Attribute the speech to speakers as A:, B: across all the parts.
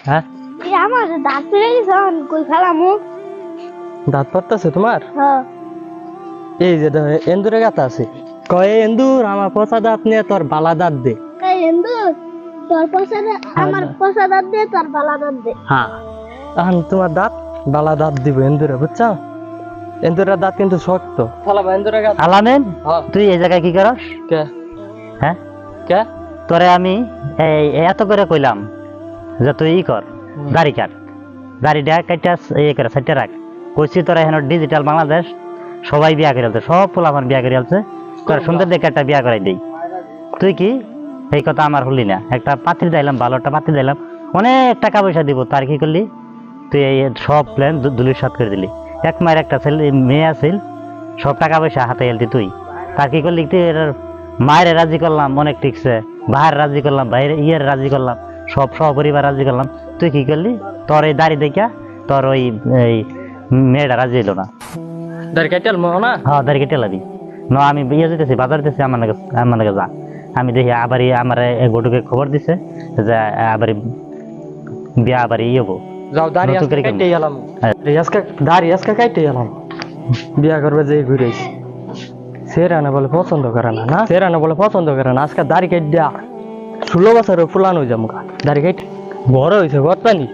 A: হ্যাঁ
B: এই আমার দাঁত পেরে গেছে কই ফেলামু
A: দাঁত পড়তেছে তোমার?
B: হ্যাঁ
A: এই যে ধর এন্দুরে গাতা আছে, কয় এন্দুর আমার পচা দাঁত নিয়ে তোর বালা দাঁত দে।
B: এই এন্দু তোর পছন্দ আমার পছন্দ দাঁত দে তোর বালা দাঁত দে।
A: হ্যাঁ এখন তোমার দাঁত বালা দাঁত দিব এন্দুরে, বুঝছো? এন্দুরের দাঁত কিন্তু শক্ত। ফেলাবা এন্দুরে গাত।
C: আলামিন,
A: হ্যাঁ।
C: তুই এই জায়গায় কি করস?
A: কে
C: হ্যাঁ,
A: কে
C: তোরে আমি এই এত করে কইলাম যে তুই ই কর, দাড়ি কাট, দাড়িটা কাটটা এই করে সাইডে রাখ। কইছি তোরা এখন ডিজিটাল বাংলাদেশ সবাই বিয়া করে আলছে, সব পোলাপান বিয়া করে আলছে, তোর সুন্দর দেখে একটা বিয়া করাই দেই। তুই কি এই কথা আমার হলি না? একটা পাত্রী দিলাম, ভালো একটা পাত্রী দিলাম, অনেক টাকা পয়সা দিব, তার কি করলি তুই? এই সব প্ল্যান দুলির সাথ করে দিলি। এক মায়ের একটা ছেলে মেয়ে আছিল, সব টাকা পয়সা হাতে এলতি তুই, তার কি করলি? তুই মায়ের রাজি করলাম, অনেক ঠিকছে, ভাইয়ের রাজি করলাম, ভাইয়ের ইয়ের রাজি করলাম, সব সহপরিবার রাজি করলাম, তুই কি করলি? তোর এই দাড়ি দেখা তোর ওই এই মেয়েটা রাজি হইলো না।
A: দাড়ি কাটাল না?
C: হ্যাঁ, দাড়ি কেটে লাবি না। আমি ইয়ে যেতেছি, বাজার যেতেছি, আমার নাকি যা। আমি দেখি আবার আমার গটুকে খবর দিছে যে আবার বিয়া আবার ইয়ে হবো।
A: যাও দাড়ি আজকে কাটতে গেলাম, দাড়ি আজকে কাটতে গেলাম, বিয়া করবে যে ঘুরে আইছি। সেরানা বলে পছন্দ করে না, না সেরানা বলে পছন্দ করে না। আজকে দাড়ি কাট দেয়া 16 বছরের ফুলানো যাবো, দাড়ি কাট বড় হয়েছে গরতানি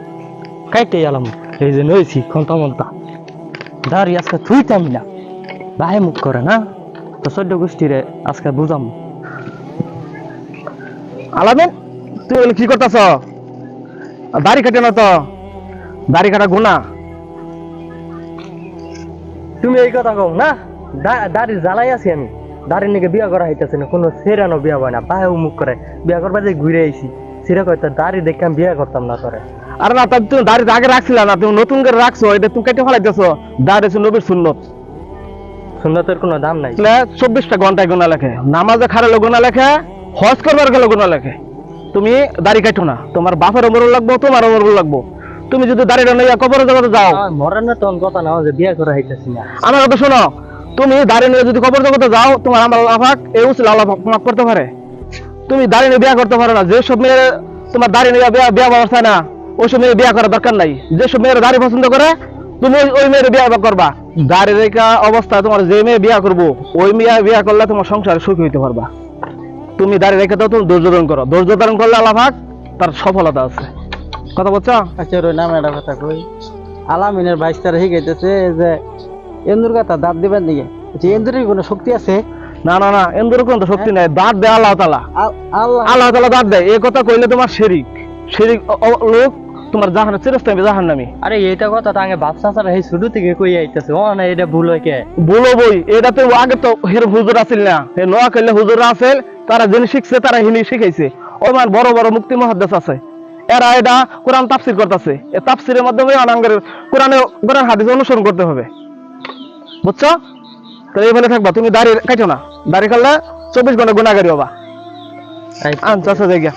A: কাটতে গেলাম। এই যে নইছি খন্তা দাড়ি আজকে থুইতাম না, বাহে মুখ করে না তো 14 গোষ্ঠীরে আজকে বুঝাম।
D: আলামিন, তুই এগুলো কি করতেছ? দাড়ি কাটে না তো, দাড়ি কাটা গুণা।
A: তুমি এই কথা কও না, দাড়ি জ্বালাই আছি আমি, দাড়ি নিকে বিয়া করা হইতেছে না, কোনো সেরানো বিয়া হয় না, বাহে মুখ করে বিয়া করবা যে ঘুরে আইছি। সেরা কয়তো দাড়ি দেখে আমি বিয়া করতাম না তোরে।
D: আরে না, তুমি দাড়ি আগে রাখছিল না, তুমি নতুন করে রাখছো, এটা তুমি কেটে ফেলাইতেছ। দাড়ি হচ্ছে নবীর সুন্নত।
A: সুন্নতের কোনো দাম নাই।
D: 24টা ঘন্টায় গুণা লেখে, নামাজে খারালে গুণা লেখে, হজ করবার গেলে গুণা লেখে। তুমি দাড়ি কাটো না, তোমার বাপের মরণ লাগবো, তোমারও মরণ লাগবো। তুমি যদি দাড়িটা নিয়ে কবরে জগতে যাও,
A: মরে না তখন কথা না যে বিয়া করা হইতেছি না।
D: আমার কথা শোনো, তুমি দাড়ি নিয়ে যদি কবর জগতে যাও, তোমার আমার আল্লাহ এই উচিত আল্লাহ মাফ করতে পারে। তুমি দাড়ি নিয়ে বিয়া করতে পারো না। যেসব মেয়ে তোমার দাড়ি নিয়ে বিয়া ব্যবস্থা না, ওইসব মেয়ে বিয়া করার দরকার নাই। যেসব মেয়ের দাড়ি পছন্দ করে, তুমি ওই মেয়ের বিয়া করবা। দাড়ি রেখা অবস্থা তোমার যে মেয়ে বিয়া করবো, ওই মেয়ে বিয়া করলে তোমার সংসারে সুখী হইতে পারবা। তুমি দাড়ি রেখে দাও, তুমি ধৈর্য ধারণ করো। ধৈর্য ধারণ করলে আল্লাহ পাক তার সফলতা আছে। কথা বলছো?
E: আচ্ছা রই নাম একটা কথা কই, আলামিনের 22 তারিখ গেতেছে যে এন্দুর কথা দাঁত দিবেন দিকে, যে এন্দুরের কোনো শক্তি আছে?
D: না না না, এন্দুর কোন শক্তি নাই, দাঁত দেয় আল্লাহ তাআলা।
E: আল্লাহ
D: আল্লাহ তাআলা দাঁত দেয়। এই কথা কইলে তোমার শিরিক লোক তোমার জাহান্নামে চিরস্থায়ী জাহান্নামী।
A: আরে এইটা কথা তো আগে বাপ চাচারা এই শুরু থেকে কই আইতাছে, ও না এটা ভুল হয় কে?
D: বলো বই, এটা তো আগে তো হের হুজুর আছিল না, হে নোয়া কইলে হুজুর আছিল, তারা যিনি শিখছে তারা হিনি শিখাইছে। ওমান বড় বড় মুক্তি মুহাদ্দিস আছে, এরা এটা কোরআন তাফসীর করতেছে। এই তাফসীরের মাধ্যমে অনাঙ্গের কোরআন হাদিস অনুসরণ করতে হবে, বুঝছো? তো এইভাবে থাকবা। তুমি দাড়ি কাটো না, দাড়ি কাটলে 24 ঘন্টা গুনাহগারী হবা। আচ্ছা আচ্ছা, জায়গা